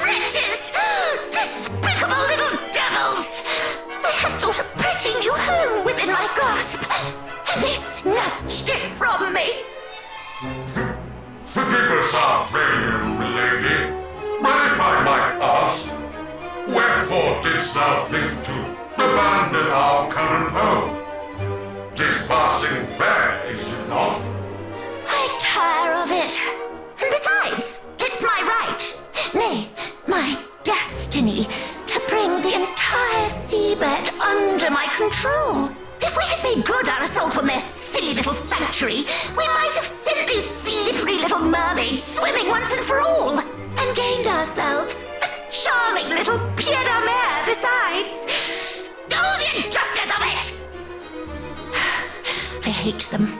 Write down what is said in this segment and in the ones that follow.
Wretches! Despicable little devils! I had thought of bringing you home within my grasp, and they snatched it from me. Forgive us our failure, milady, but if I might ask, wherefore didst thou think to abandon our current home? 'Tis passing fair, is it not? I tire of it. And besides, it's my right, nay, my destiny, to bring the entire seabed under my control. If we had made good our assault on their silly little sanctuary, we might have sent those slippery little mermaids swimming once and for all, and gained ourselves a charming little pied de mer besides. Oh, the injustice of it! I hate them.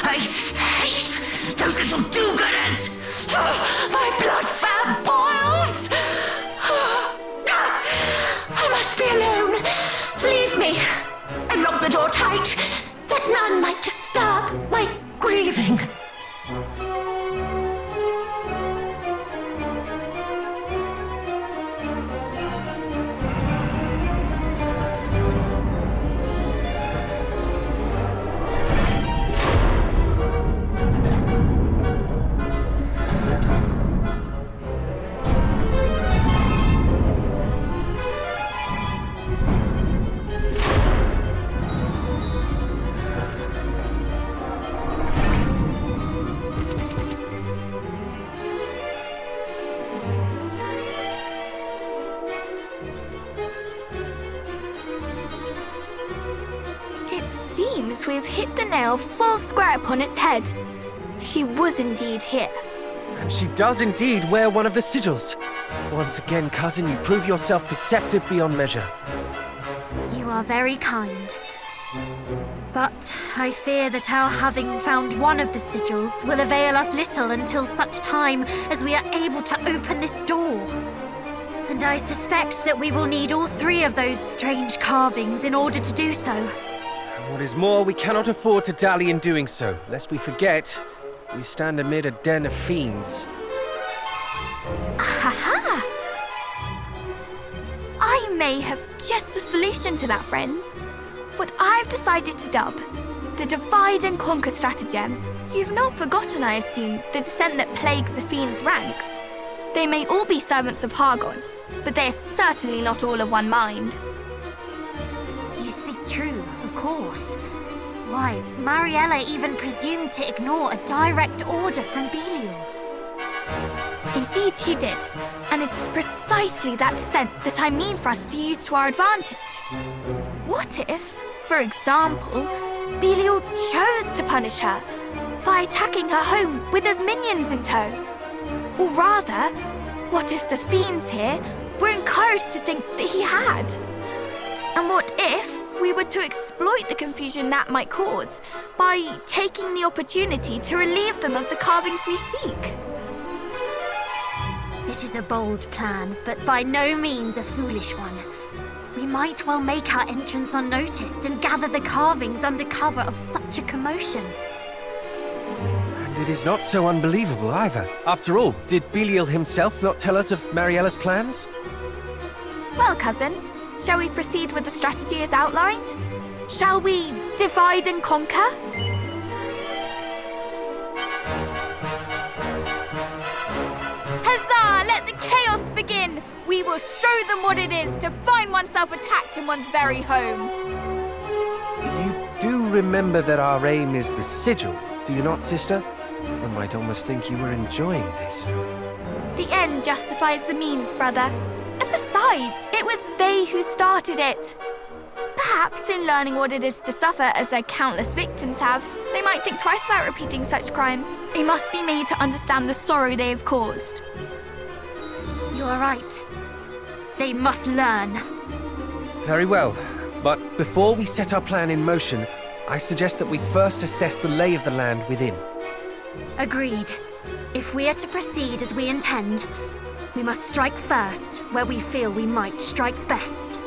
I hate those little do-gooders! My blood fab boils! I must be alone. Leave me, and lock the door tight, that none might disturb my grieving. We've hit the nail full square upon its head. She was indeed here. And she does indeed wear one of the sigils. Once again, cousin, you prove yourself perceptive beyond measure. You are very kind. But I fear that our having found one of the sigils will avail us little until such time as we are able to open this door. And I suspect that we will need all three of those strange carvings in order to do so. What is more, we cannot afford to dally in doing so, lest we forget we stand amid a den of fiends. Ha! I may have just the solution to that, friends. What I've decided to dub the Divide and Conquer stratagem. You've not forgotten, I assume, the dissent that plagues the fiends' ranks. They may all be servants of Hargon, but they are certainly not all of one mind. You speak true, of course. Why, Mariella even presumed to ignore a direct order from Belial. Indeed she did, and it is precisely that dissent that I mean for us to use to our advantage. What if, for example, Belial chose to punish her by attacking her home with his minions in tow? Or rather, what if the fiends here were encouraged to think that he had? And what if we were to exploit the confusion that might cause by taking the opportunity to relieve them of the carvings we seek? It is a bold plan, but by no means a foolish one. We might well make our entrance unnoticed and gather the carvings under cover of such a commotion. And it is not so unbelievable either. After all, did Belial himself not tell us of Mariella's plans? Well, cousin, shall we proceed with the strategy as outlined? Shall we divide and conquer? Huzzah! Let the chaos begin! We will show them what it is to find oneself attacked in one's very home. You do remember that our aim is the sigil, do you not, sister? One might almost think you were enjoying this. The end justifies the means, brother. And besides, it was they who started it. Perhaps in learning what it is to suffer as their countless victims have, they might think twice about repeating such crimes. They must be made to understand the sorrow they have caused. You are right. They must learn. Very well. But before we set our plan in motion, I suggest that we first assess the lay of the land within. Agreed. If we are to proceed as we intend, we must strike first where we feel we might strike best.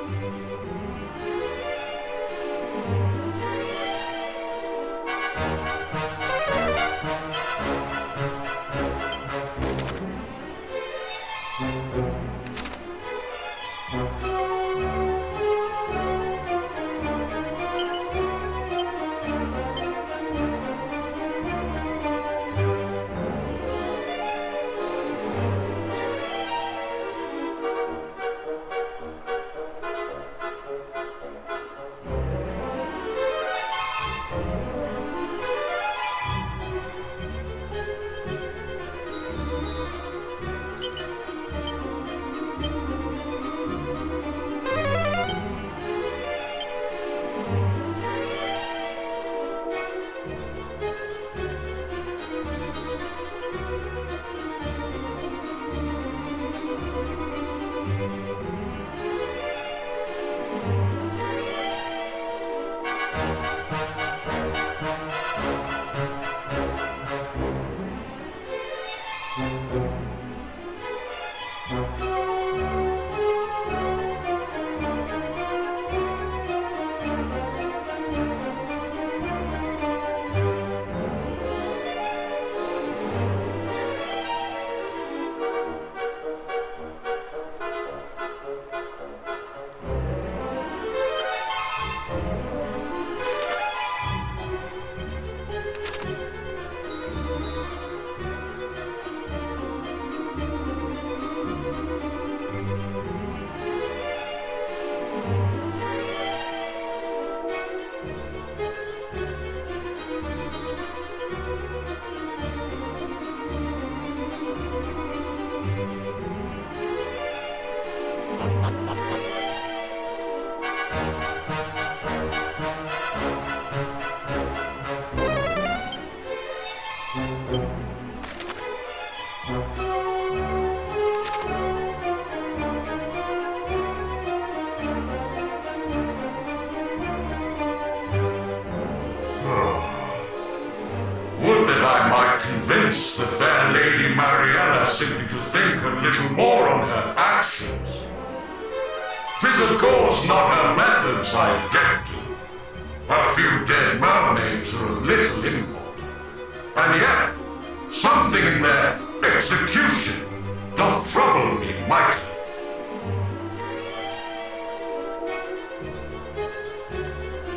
Would that I might convince the fair Lady Mariella simply to think a little more on her actions. 'Tis of course not her methods I object to. A few dead mermaids are of little import. And yet, something in their execution doth trouble me mightily.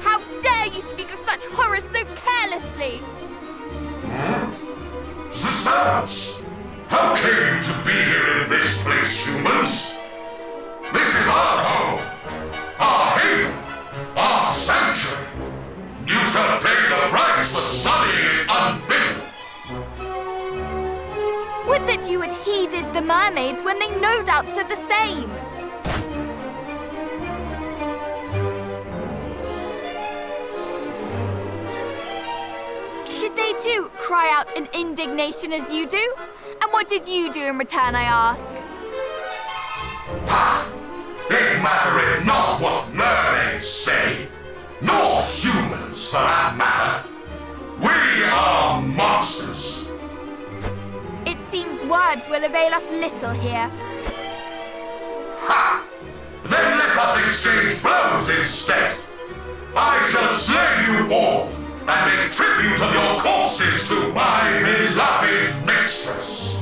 How dare you speak of such horrors so carelessly? Zounds! How came you to be here in this place, humans? This is our home, our haven, our sanctuary. You shall pay the price for sullying it unbidden. Would that you had heeded the mermaids when they no doubt said the same. Did they too cry out in indignation as you do? And what did you do in return, I ask? Ha! It mattereth not what mermaids say, nor humans for that matter. We are monsters. It seems words will avail us little here. Ha! Then let us exchange blows instead. I shall slay you all and make tribute of your corpses to my beloved mistress.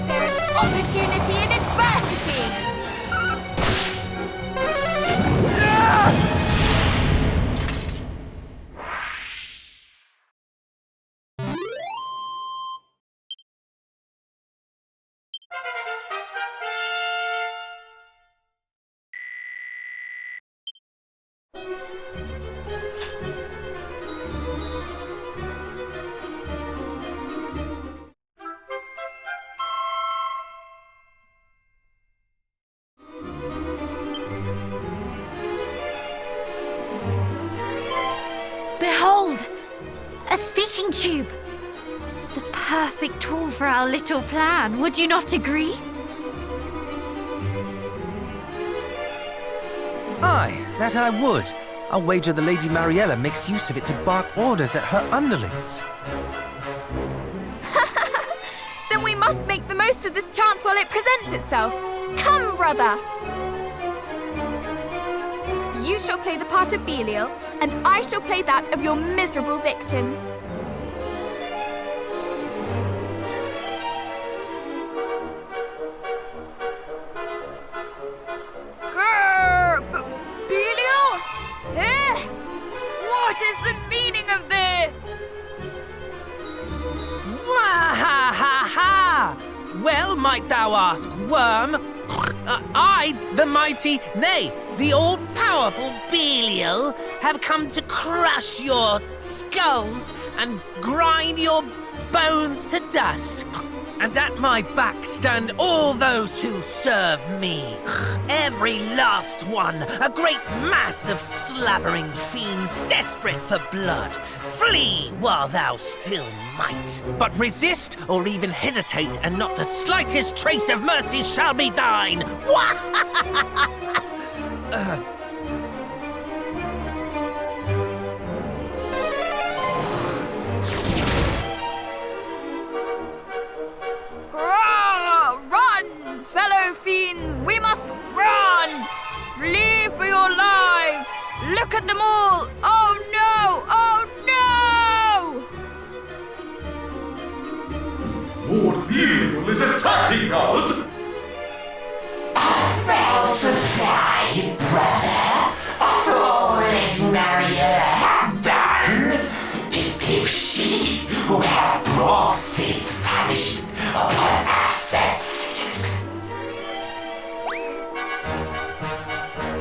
There is opportunity in Behold! A speaking tube! The perfect tool for our little plan, would you not agree? Aye, that I would. I'll wager the Lady Mariella makes use of it to bark orders at her underlings. Then we must make the most of this chance while it presents itself. Come, brother! You shall play the part of Belial, and I shall play that of your miserable victim. Belial? What is the meaning of this? Wah-ha-ha-ha! Well, might thou ask, worm? I, the mighty, nay, the all-powerful Belial, have come to crush your skulls and grind your bones to dust. And at my back stand all those who serve me. Every last one, a great mass of slavering fiends desperate for blood. Flee while thou still might. But resist or even hesitate, and not the slightest trace of mercy shall be thine. Run, fellow fiends! We must run! Flee for your lives! Look at them all! Oh no! Oh no! Lord Belial is attacking us! Well, the five, brother, after all Lady Mariella had done, if she who hath brought this punishment upon us,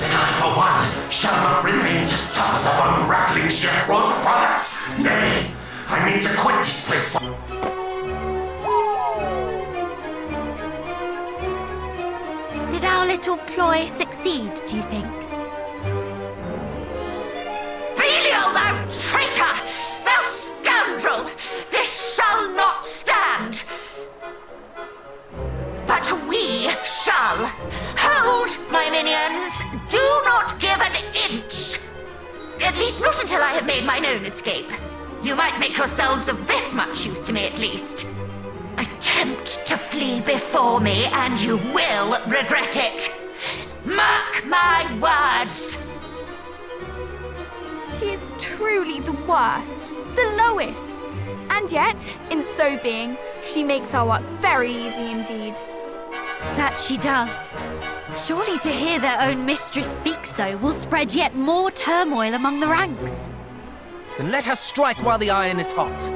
then I, for one, shall not remain to suffer the bone-rattling she hath brought upon us. Nay, I mean to quit this place. Did our little ploy succeed, do you think? Belial, thou traitor! Thou scoundrel! This shall not stand! But we shall! Hold, my minions! Do not give an inch! At least not until I have made mine own escape. You might make yourselves of this much use to me, at least. Attempt to flee before me, and you will regret it. Mark my words! She is truly the worst, the lowest. And yet, in so being, she makes our work very easy indeed. That she does. Surely to hear their own mistress speak so will spread yet more turmoil among the ranks. Then let us strike while the iron is hot.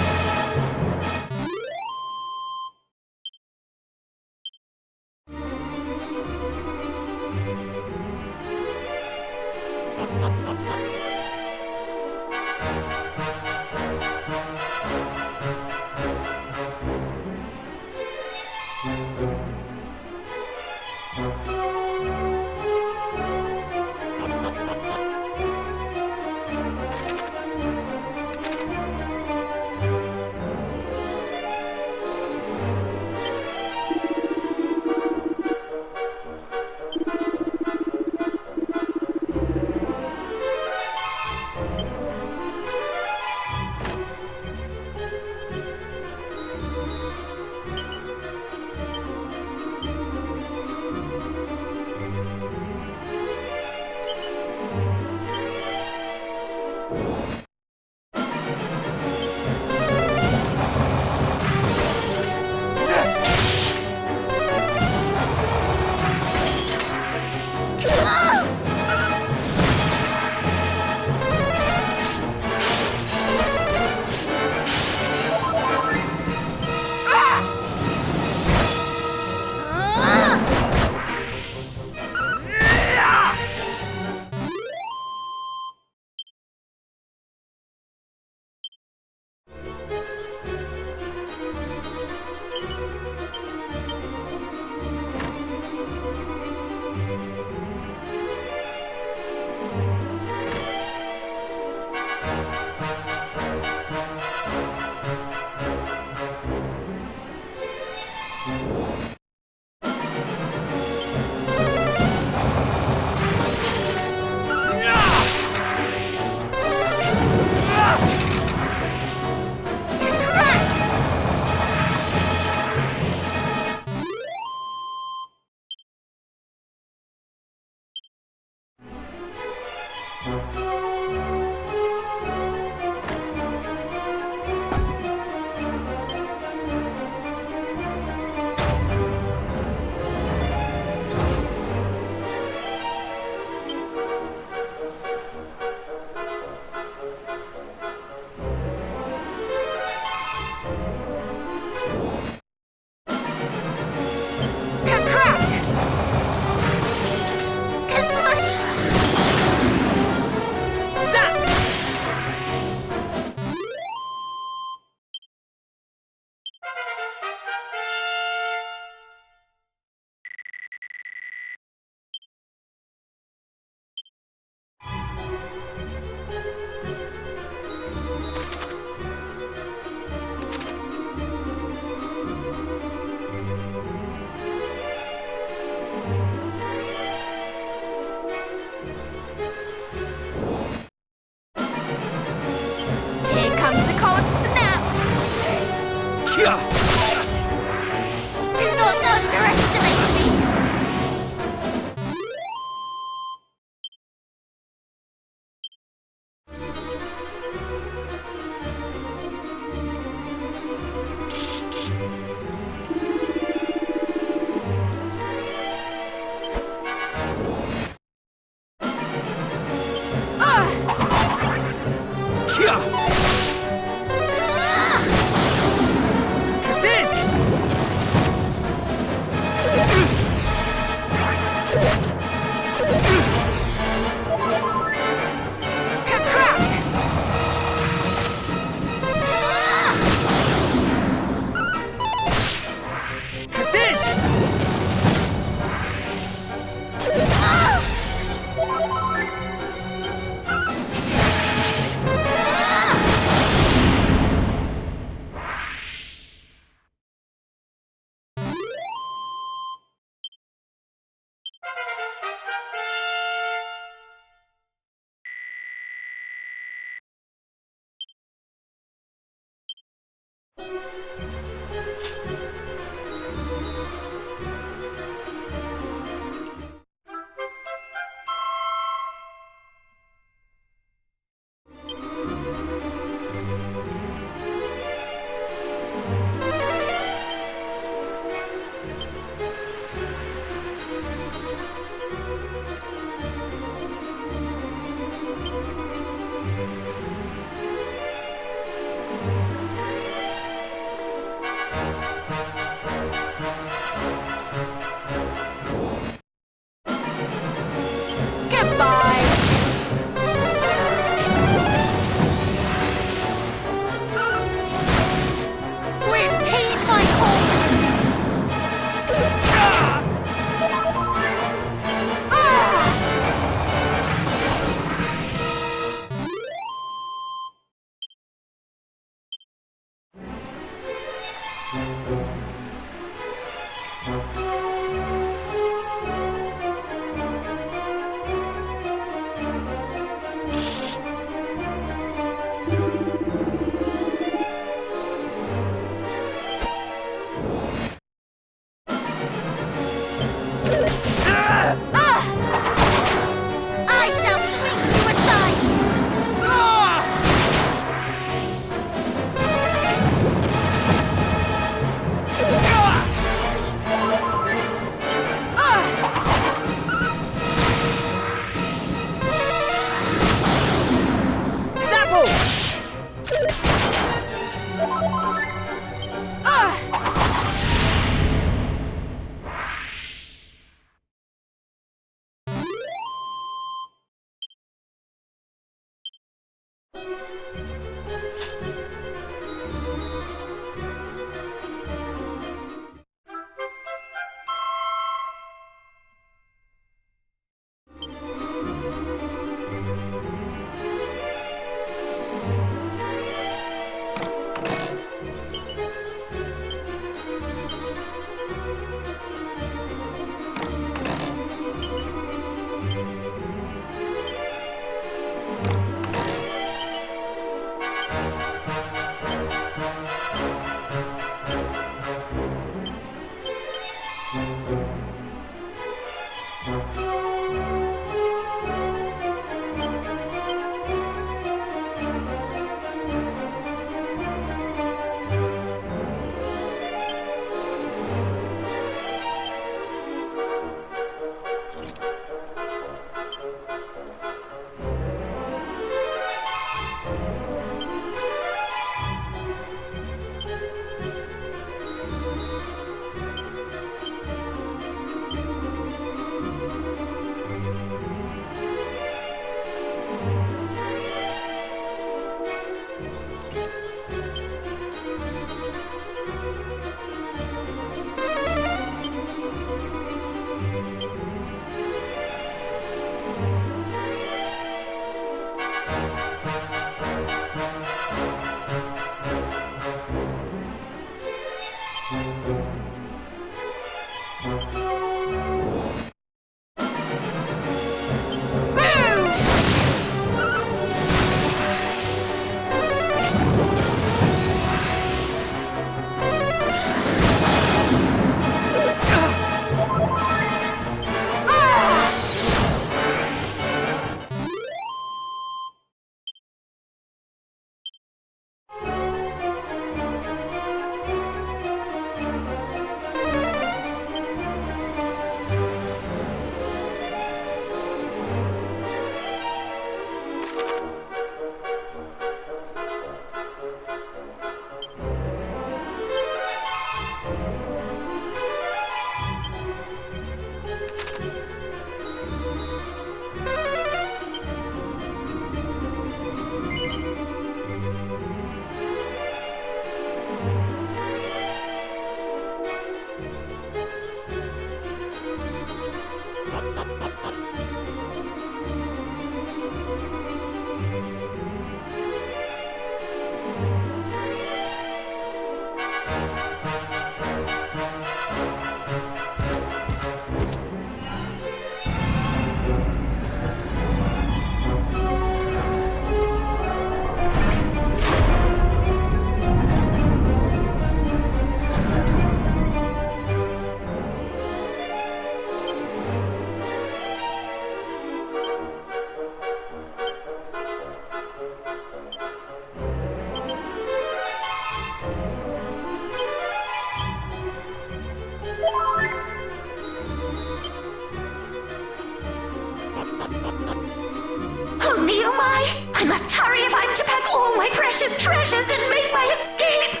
Oh me, oh my! I must hurry if I'm to pack all my precious treasures and make my escape!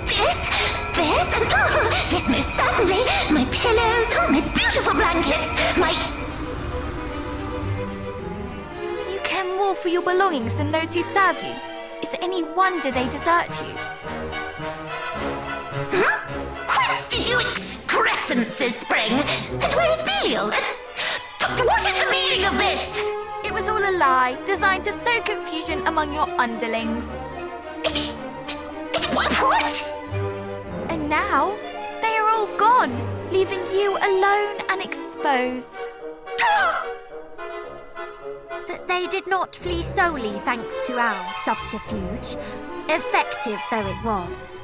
This, and this most certainly! My pillows, my beautiful blankets, my... You care more for your belongings than those who serve you. Is it any wonder they desert you? Whence did you excrescences spring? And where is Belial? And what is the meaning of this? It was all a lie, designed to sow confusion among your underlings. What? And now, they are all gone, leaving you alone and exposed. But they did not flee solely thanks to our subterfuge, effective though it was.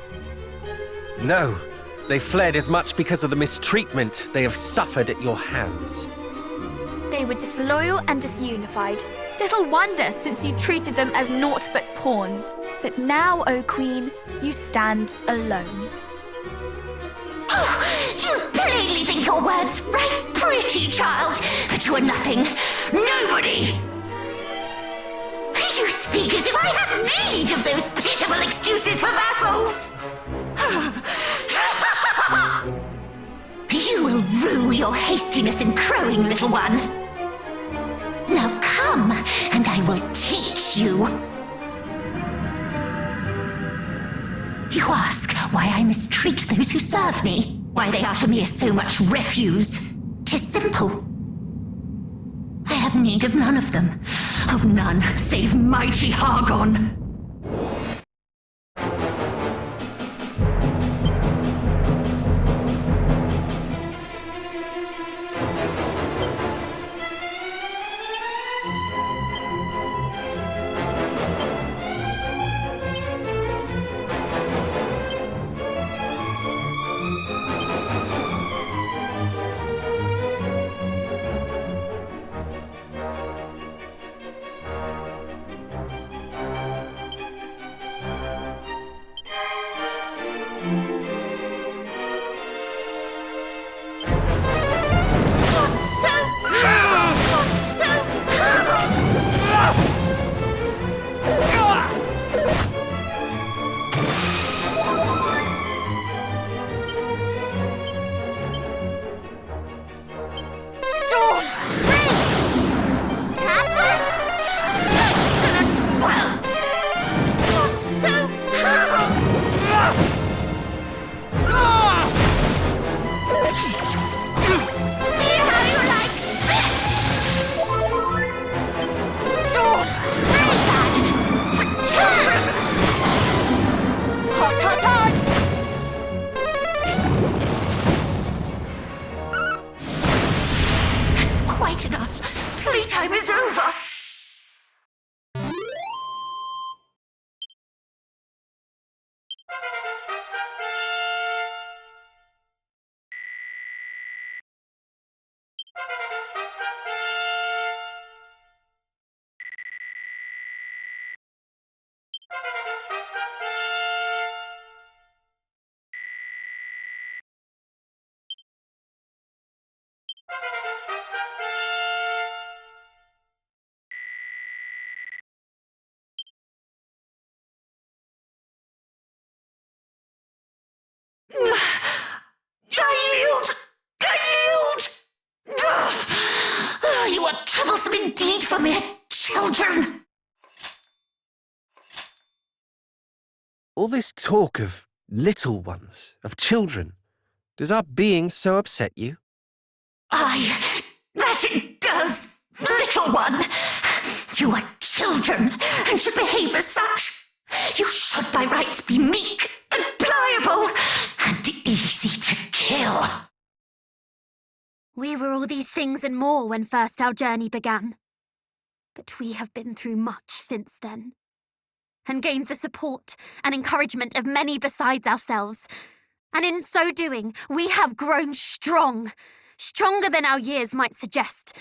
No, they fled as much because of the mistreatment they have suffered at your hands. They were disloyal and disunified. Little wonder, since you treated them as naught but pawns. But now, O Queen, you stand alone. Oh, you plainly think your words right pretty, child, but you are nothing. Nobody! You speak as if I have need of those pitiful excuses for vassals. You will rue your hastiness in crowing, little one. Now come, and I will teach you. You ask why I mistreat those who serve me, why they are to me as so much refuse. 'Tis simple. I have need of none of them, of none save mighty Hargon. Enough. Playtime is over. You are troublesome indeed for mere children. All this talk of little ones, of children, does our being so upset you? I That it does, little one. You are children and should behave as such. You should by rights be meek and pliable and easy to kill. We were all these things and more when first our journey began. But we have been through much since then, and gained the support and encouragement of many besides ourselves. And in so doing, we have grown strong, stronger than our years might suggest.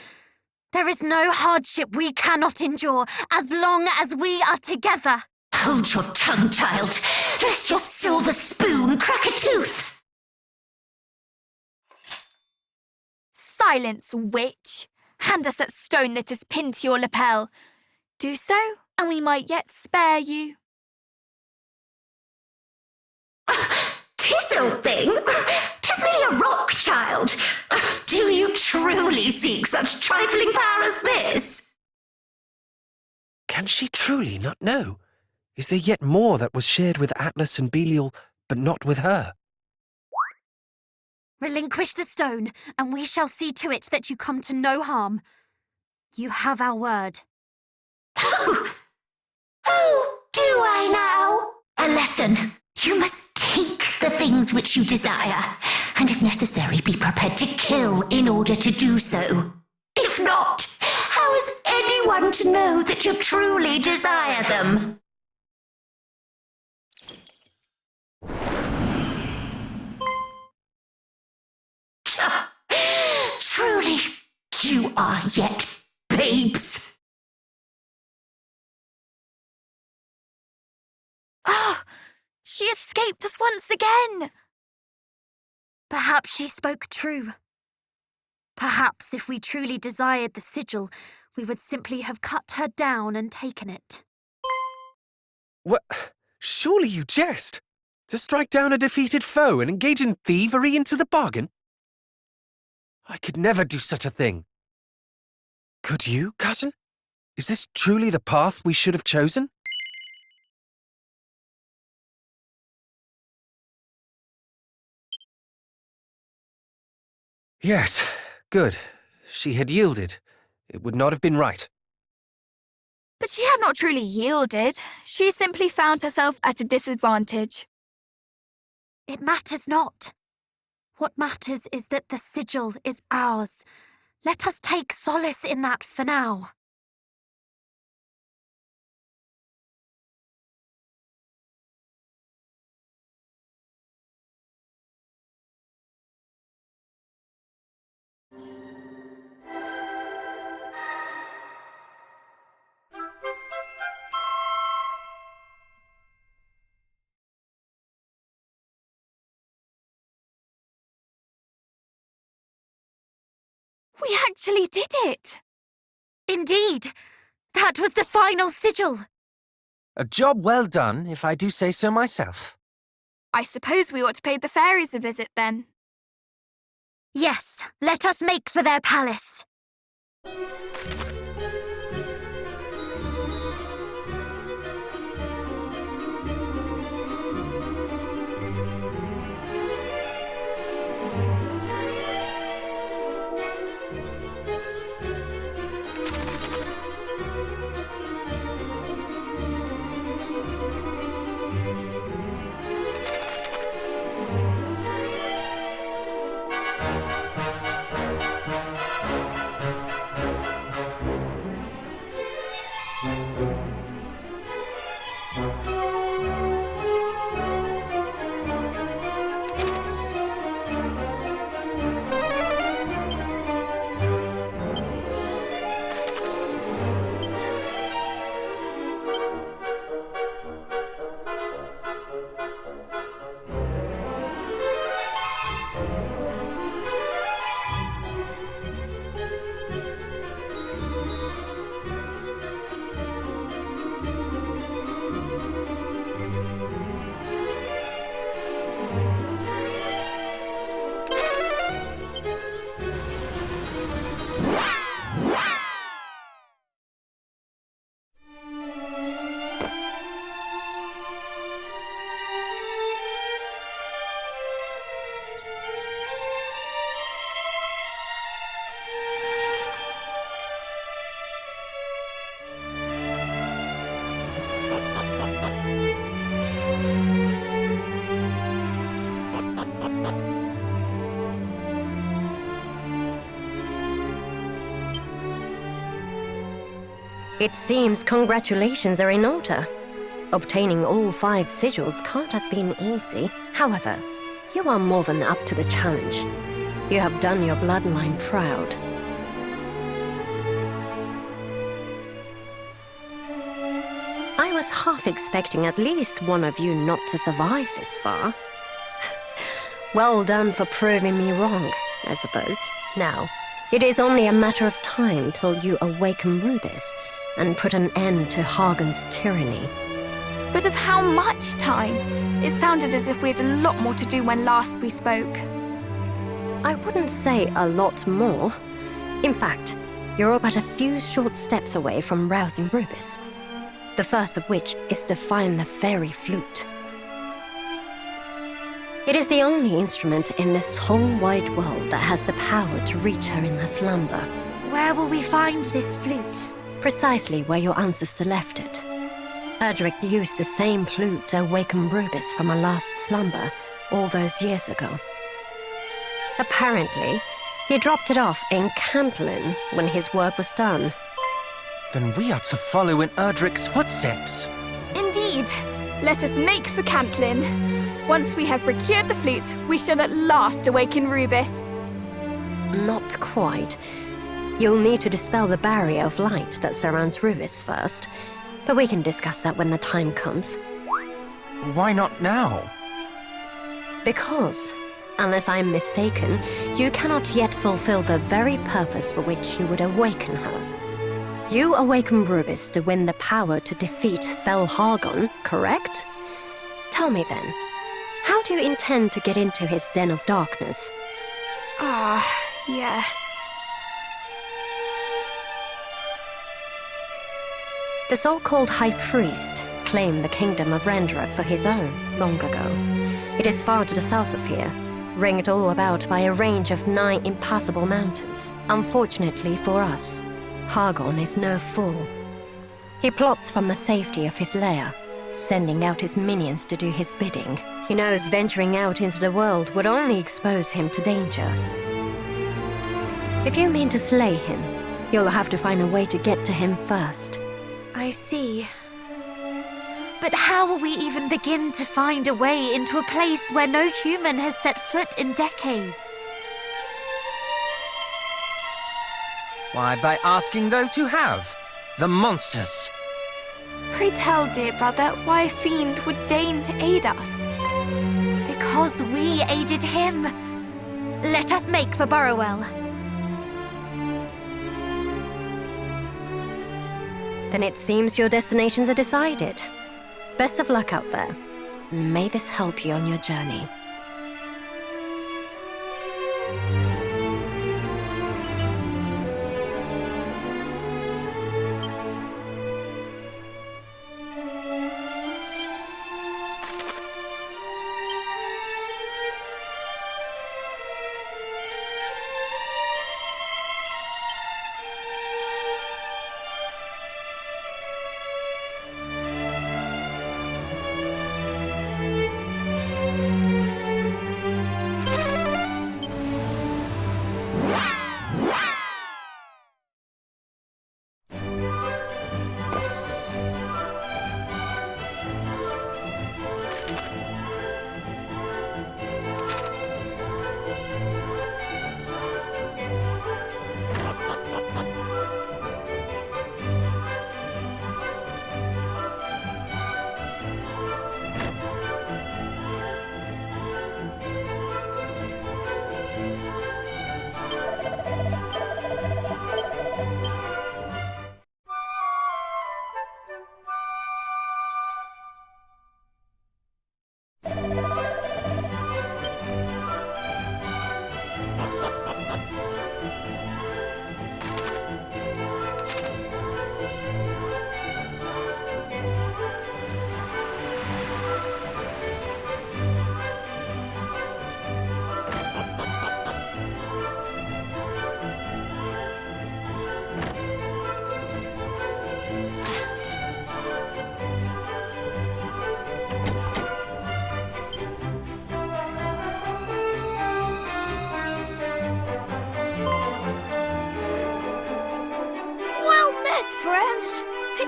There is no hardship we cannot endure as long as we are together. Hold your tongue, child, lest your silver spoon crack a tooth. Silence, witch! Hand us that stone that is pinned to your lapel. Do so, and we might yet spare you. This old thing? 'Tis merely a rock, child. Do you truly seek such trifling power as this? Can she truly not know? Is there yet more that was shared with Atlas and Belial, but not with her? Relinquish the stone, and we shall see to it that you come to no harm. You have our word. Oh, do I now? A lesson. You must take the things which you desire, and if necessary, be prepared to kill in order to do so. If not, how is anyone to know that you truly desire them? Truly, you are yet babes. Ah! She escaped us once again! Perhaps she spoke true. Perhaps if we truly desired the sigil, we would simply have cut her down and taken it. What? Surely you jest. To strike down a defeated foe and engage in thievery into the bargain? I could never do such a thing. Could you, cousin? Is this truly the path we should have chosen? Yes, good. She had yielded. It would not have been right. But she had not truly yielded. She simply found herself at a disadvantage. It matters not. What matters is that the sigil is ours. Let us take solace in that for now. We actually did it! Indeed! That was the final sigil! A job well done, if I do say so myself. I suppose we ought to pay the fairies a visit then. Yes, let us make for their palace. It seems congratulations are in order. Obtaining all 5 sigils can't have been easy. However, you are more than up to the challenge. You have done your bloodline proud. I was half expecting at least one of you not to survive this far. Well done for proving me wrong, I suppose. Now, it is only a matter of time till you awaken Rubis and put an end to Hagen's tyranny. But of how much time? It sounded as if we had a lot more to do when last we spoke. I wouldn't say a lot more. In fact, you're but a few short steps away from rousing Rubis. The first of which is to find the fairy flute. It is the only instrument in this whole wide world that has the power to reach her in her slumber. Where will we find this flute? Precisely where your ancestor left it. Erdrick used the same flute to awaken Rubis from her last slumber all those years ago. Apparently, he dropped it off in Cantlin when his work was done. Then we are to follow in Erdrick's footsteps. Indeed. Let us make for Cantlin. Once we have procured the flute, we shall at last awaken Rubis. Not quite. You'll need to dispel the barrier of light that surrounds Rubis first. But we can discuss that when the time comes. Why not now? Because, unless I'm mistaken, you cannot yet fulfill the very purpose for which you would awaken her. You awaken Rubis to win the power to defeat Fel Hargon, correct? Tell me then, how do you intend to get into his den of darkness? Ah, yes. The so-called High Priest claimed the kingdom of Rendrak for his own long ago. It is far to the south of here, ringed all about by a range of 9 impassable mountains. Unfortunately for us, Hargon is no fool. He plots from the safety of his lair, sending out his minions to do his bidding. He knows venturing out into the world would only expose him to danger. If you mean to slay him, you'll have to find a way to get to him first. I see. But how will we even begin to find a way into a place where no human has set foot in decades? Why, by asking those who have. The monsters. Pray tell, dear brother, why a fiend would deign to aid us. Because we aided him. Let us make for Burrowell. Then it seems your destinations are decided. Best of luck out there. May this help you on your journey.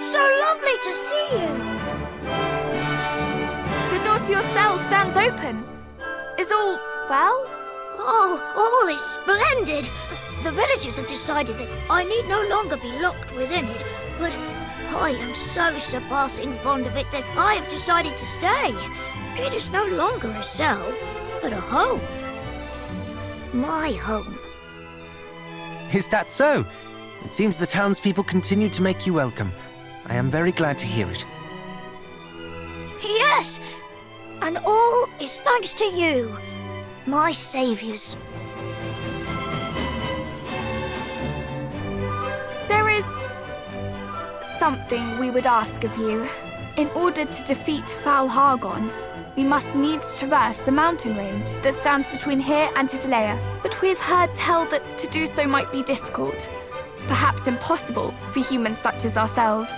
It's so lovely to see you. The door to your cell stands open. Is all well? Oh, all is splendid. The villagers have decided that I need no longer be locked within it, but I am so surpassing fond of it that I have decided to stay. It is no longer a cell, but a home. My home. Is that so? It seems the townspeople continue to make you welcome. I am very glad to hear it. Yes, and all is thanks to you, my saviors. There is something we would ask of you. In order to defeat Foul Hargon, we must needs traverse the mountain range that stands between here and his lair. But we've heard tell that to do so might be difficult, perhaps impossible for humans such as ourselves.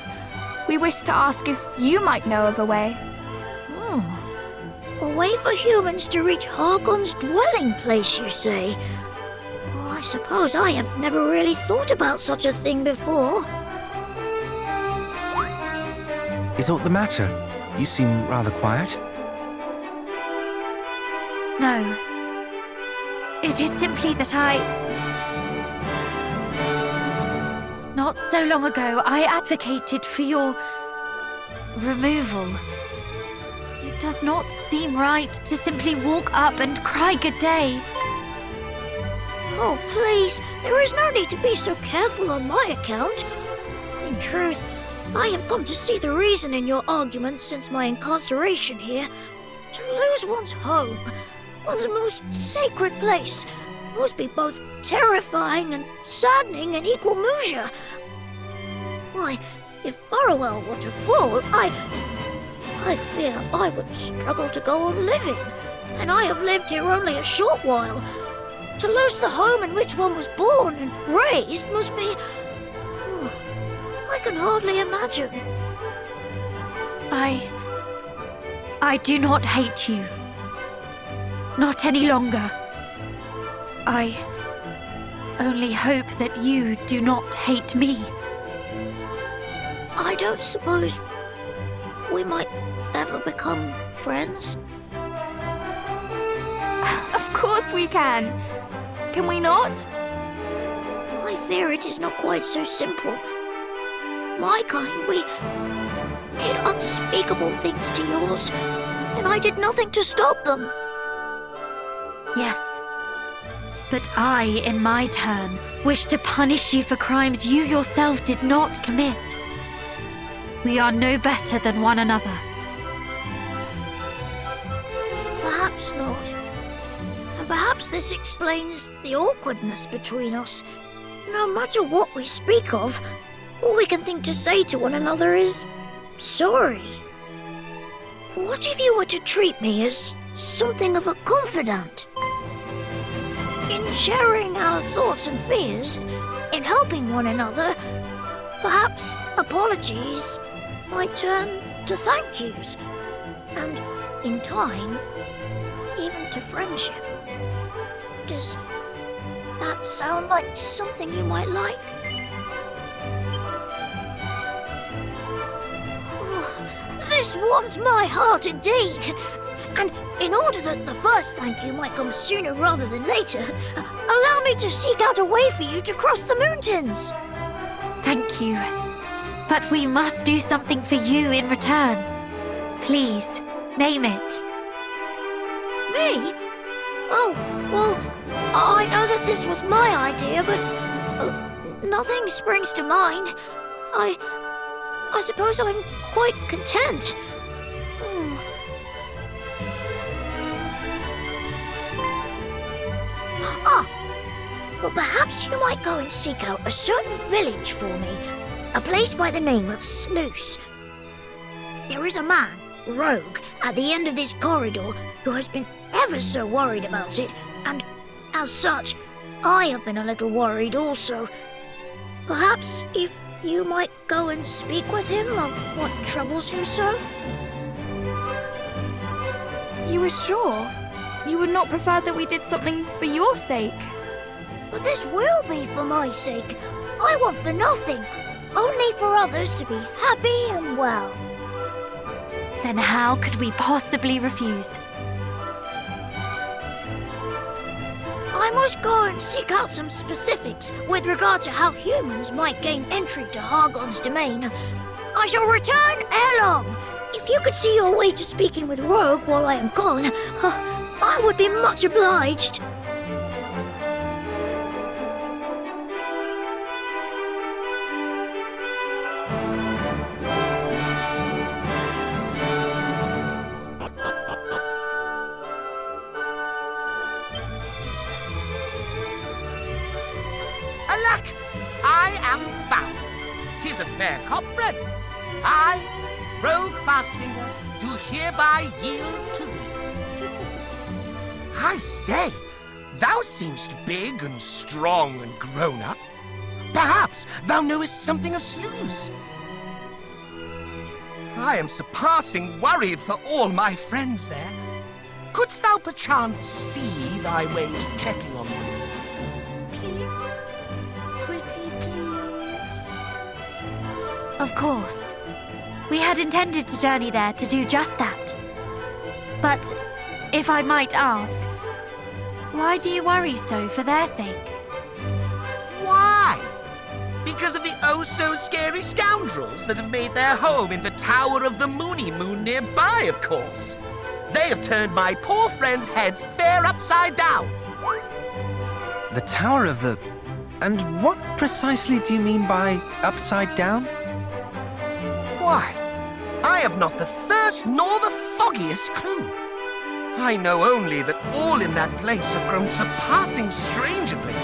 We wish to ask if you might know of a way. A way for humans to reach Hargon's dwelling place, you say? Oh, I suppose I have never really thought about such a thing before. Is aught the matter? You seem rather quiet. No. It is simply that Not so long ago, I advocated for your removal. It does not seem right to simply walk up and cry good day. Oh, please, there is no need to be so careful on my account. In truth, I have come to see the reason in your argument since my incarceration here. To lose one's home, one's most sacred place, must be both terrifying and saddening in equal measure. Why, if Burrowell were to fall, I fear I would struggle to go on living, and I have lived here only a short while. To lose the home in which one was born and raised must be... I can hardly imagine. I do not hate you. Not any longer. I only hope that you do not hate me. I don't suppose we might ever become friends? Of course we can. Can we not? I fear it is not quite so simple. My kind, we did unspeakable things to yours, and I did nothing to stop them. Yes. But I, in my turn, wish to punish you for crimes you yourself did not commit. We are no better than one another. Perhaps not. And perhaps this explains the awkwardness between us. No matter what we speak of, all we can think to say to one another is sorry. What if you were to treat me as something of a confidant? In sharing our thoughts and fears, in helping one another, perhaps apologies might turn to thank yous, and in time, even to friendship. Does that sound like something you might like? Oh, this warms my heart indeed. And in order that the first thank you might come sooner rather than later, allow me to seek out a way for you to cross the mountains. Thank you. But we must do something for you in return. Please, name it. Me? Oh, well, I know that this was my idea, but nothing springs to mind. I suppose I'm quite content. Well, perhaps you might go and seek out a certain village for me, a place by the name of Sluice. There is a man, Rogue, at the end of this corridor who has been ever so worried about it, and as such, I have been a little worried also. Perhaps if you might go and speak with him of what troubles him so? You are sure? You would not prefer that we did something for your sake? But this will be for my sake. I want for nothing. only for others to be happy and well. Then how could we possibly refuse? I must go and seek out some specifics with regard to how humans might gain entry to Hargon's domain. I shall return ere long. If you could see your way to speaking with Rogue while I am gone, I would be much obliged. Alack, I am found. 'Tis a fair cop, friend. I, Rogue Fastfinger, do hereby yield to thee. I say, thou seemst big and strong and grown up. Perhaps thou knowest something of slews. I am surpassing worried for all my friends there. Couldst thou perchance see thy way to checking on them? Please? Pretty please? Of course. We had intended to journey there to do just that. But, if I might ask, why do you worry so for their sake? Why? Because of the oh-so-scary scoundrels that have made their home in the Tower of the Moony Moon nearby, of course. They have turned my poor friends' heads fair upside down. The Tower of the... And what precisely do you mean by upside down? Why, I have not the first nor the foggiest clue. I know only that all in that place have grown surpassing strange of late,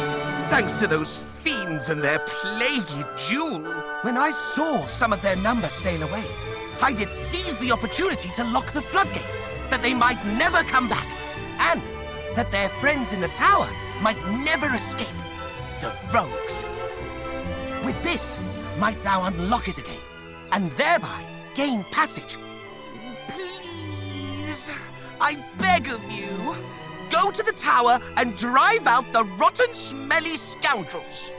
thanks to those fiends and their plaguey jewel. When I saw some of their number sail away, I did seize the opportunity to lock the floodgate, that they might never come back, and that their friends in the tower might never escape, the rogues. With this, might thou unlock it again, and thereby gain passage. Please, I beg of you, go to the tower and drive out the rotten, smelly scoundrels.